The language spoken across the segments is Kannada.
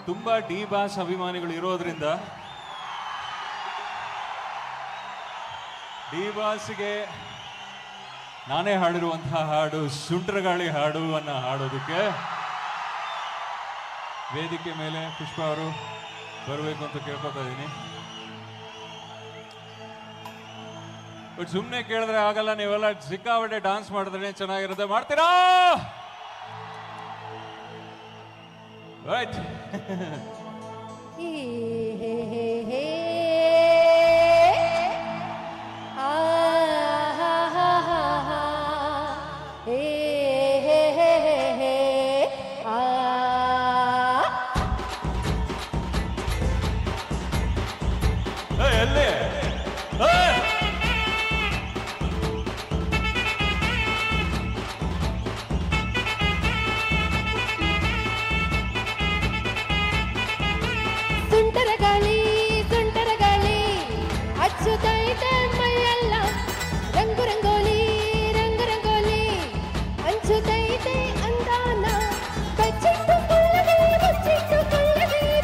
ತುಂಬಾ ಡಿ ಬಾಸ್ ಅಭಿಮಾನಿಗಳು ಇರೋದ್ರಿಂದ ಡಿ ಬಾಸ್ಗೆ ನಾನೇ ಹಾಡಿರುವಂತಹ ಹಾಡು ಸುಂಟ್ರಗಾಳಿ ಹಾಡು ಅನ್ನ ಹಾಡೋದಕ್ಕೆ ವೇದಿಕೆ ಮೇಲೆ ಪುಷ್ಪ ಅವರು ಬರಬೇಕು ಅಂತ ಕೇಳ್ಕೊತಾ ಇದ್ದೀನಿ. ಬಟ್ ಸುಮ್ಮನೆ ಕೇಳಿದ್ರೆ ಆಗಲ್ಲ, ನೀವೆಲ್ಲ ಸಿಕ್ಕಾಪಟ್ಟೆ ಡಾನ್ಸ್ ಮಾಡಿದ್ರೆ ಚೆನ್ನಾಗಿರುತ್ತೆ. ಮಾಡ್ತೀರಾ? ರೈಟ್. ಎಲ್ಲಿ ಸುಂಟರಗಾಳಿ ಅಚ್ಚುತ್ತೈತೆ ಮೈಯೆಲ್ಲ, ರಂಗು ರಂಗೋಲಿ ಹಂಚುತ್ತೈತೆ ಅಂದಾನ, ಬಚ್ಚಿಟ್ಟು ಕೊಳ್ಳದೆ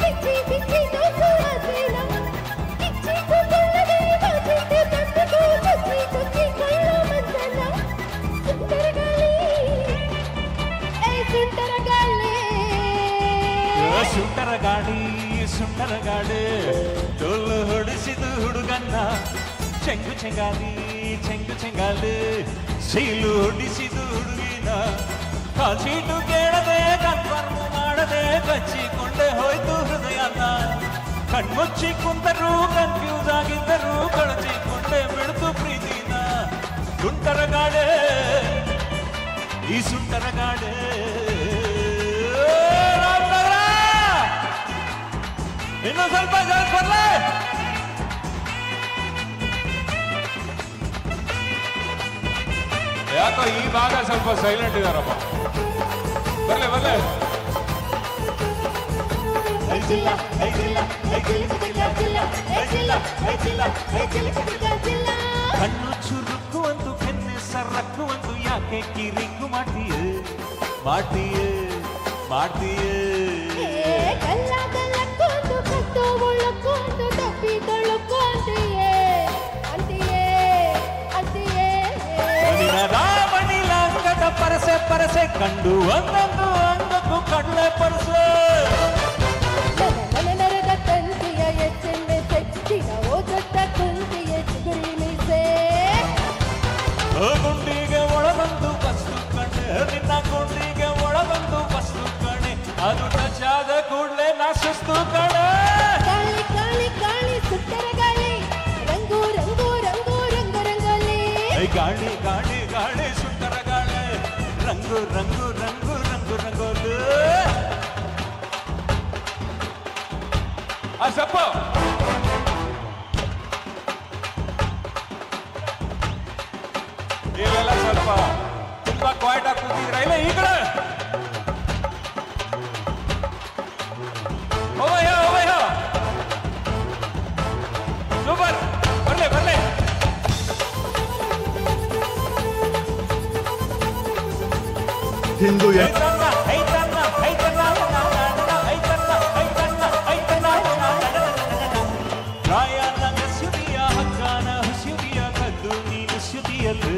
ಬಿಚ್ಚಿ ಬಿಚ್ಚಿ ದೋಸು ಹಸಿನ, ಬಿಚ್ಚಿಟ್ಟು ಕೊಳ್ಳದೆ ಬಚ್ಚಿಟ್ಟು ತಂದು ಚುಚ್ಚಿ ಕೊಳ್ಳೋ ಮಂಜನ. ಸುಂಟರಗಾಳಿ ಸುಂಟರಗಾಳಿ ಡೊಳ್ಳು ಹೊಡಿಸಿದು ಹುಡುಗನ್ನ, ಚೆಂಗು ಚೆಂಗಾಲಿ ಸೀಲು ಹೊಡಿಸಿದು ಹುಡುಗಿನ, ಕಾಲ್ಶೀಟು ಕೇಳದೆ ಕನ್ಫರ್ಮ್ ಮಾಡದೆ ಕಚ್ಚಿಕೊಂಡೆ ಹೋಯ್ತು ಹೃದಯನ. ಕಣ್ಮುಚ್ಚಿ ಕುಂತರು ಕನ್ಫ್ಯೂಸ್ ಆಗಿದ್ದರು, ಕಳಚಿಕೊಂಡೆ ಬಿಡ್ತು ಪ್ರೀತಿನ. ಸುಂಟರಗಾಳೆ ಈ ಸುಂಟರಗಾಳೆ. ಇನ್ನು ಸ್ವಲ್ಪ ಬರ್ಲೆ. ಯಾಕೋ ಈ ಭಾಗ ಸ್ವಲ್ಪ ಸೈಲೆಂಟ್ ಇದಾರಪ್ಪ. ಬರ್ಲೆ ಕಣ್ಣು ಚುರುಕು ಒಂದು ಕೆನ್ನೆ ಸರಕು ಒಂದು, ಯಾಕೆ ಕಿರಿಕು ಮಾಡ್ತೀಯೇ ರಾಮಣಿಲಾಂಗದ ಪರಸೆ ಕಂಡು ಒಂದೊಂದು ಅಂಗಕ್ಕೂ ಕಡಲೆ ಪರಸೆ. ನರದ ತಂತಿಯ ಎಚ್ಚೆಣ್ಣೆ ತೆಚ್ಚಿನ ಓದೊಡ್ಡ ಕುಂತಿಯ ಚಿಗುರಿ ಮೀಸೆ, ಗುಂಡಿಗೆ ಒಳಗೊಂದು ವಸ್ತು ಕಣೆ, ನಿನ್ನ ಗುಂಡಿಗೆ ಒಳಗೊಂದು ವಸ್ತು ಕಣೆ, ಅದು ಟಚಾದ ಕೂಡಲೇ ನಾ ಸುಸ್ತು ಕಣೆ. ಗಾಳಿ ಸುಂಟರಗಾಳಿ ರಂಗು ರಂಗೋಲಿ. ಗಾಳಿ ಸುಂಟರಗಾಳಿ ರಂಗು ರಂಗೋಲಿ. ಆ ಸಪ್ಪ ಇಲ್ಲೆಲ್ಲ ಸ್ವಲ್ಪ ತುಂಬಾ ಕ್ವಾಯ್ಟ್ ಆಗಿ ಕೂತಿದ್ರ, ಇಲ್ಲ ಈ ಕಡೆ ಓವಯ್ಯ ಸೂಪರ್. ಬರ್ಲೆ ಹಿಂದೂ ರಾಯನ ಸುದಿಯ ಹಗ್ಗಾನ ಹುಸಿದಿಯ ಕದ್ದು ನೀನು ಸುದಿಯಲ್ಲೇ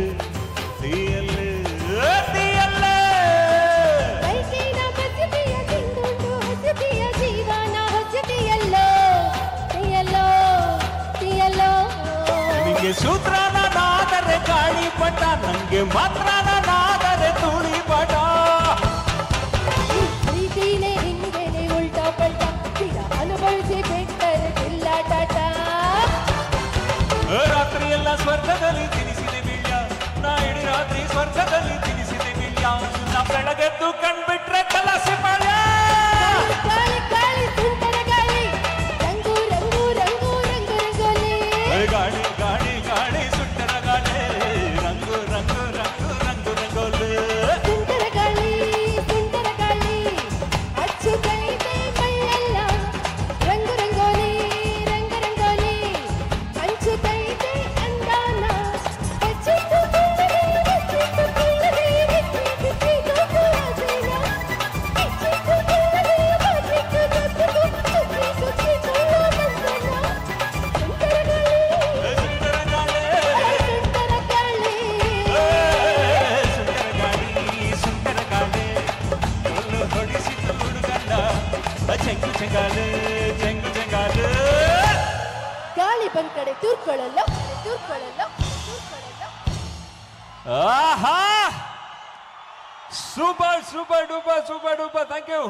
ನಿಂಗೆ ಸೂತ್ರನಾದರೆ ಗಾಳಿ ಪಟ, ನಂಗೆ ಮಾತ್ರ ನಾದರೆ ತುಳಿ ಪಟ. ಪ್ರೀತಿನೇ ಹಿಂಗೇನೆ ಉಲ್ಟಾ ಪಲ್ಟಾ, ಅನುಭವಿಸಿ ಬಿಟ್ಟರೆ ತಿಲ್ಲಾಟ. ರಾತ್ರಿ ಎಲ್ಲ ಸ್ವರ್ಗದಲ್ಲಿ ತಿನಿಸಿದೆ ಬೀಳ್ಯ, ನಾ ಇಡೀ ರಾತ್ರಿ ಸ್ವರ್ಗದಲ್ಲಿ ತಿನಿಸಿದೆ ಬೀಳ್ಯ, ನಾ ಬೆಳಗೆದ್ದು ಕಣ್ಬಿಟ್ರೆ ಕಲಸಿ ಪಾಳ್ಯ. ಗಾಳಿ ಸುಂಟರಗಾಳಿ ರಂಗು ರಂಗೋಲಿ. ಗಾಳಿ ಸುಂಟರಗಾಳಿ ರಂಗು ರಂಗೋಲಿ. ಸುಂಟರಗಾಳಿ ಅಚ್ಚುತ್ತೈತೆ ಮೈಯೆಲ್ಲ, ರಂಗು ರಂಗೋಲಿ ಹಂಚುತ್ತೈತೆ ಅಂದಾನ, ಬಚ್ಚಿಟ್ಟು ಕೊಳ್ಳದೆ ಬಿಚ್ಚಿ ದೋಸು ಹಸಿನ. ಕಡೆ ತೂರ್ಕೊಳ್ಳಲ್ಲ. ಆಹಾ super super duper super duper thank you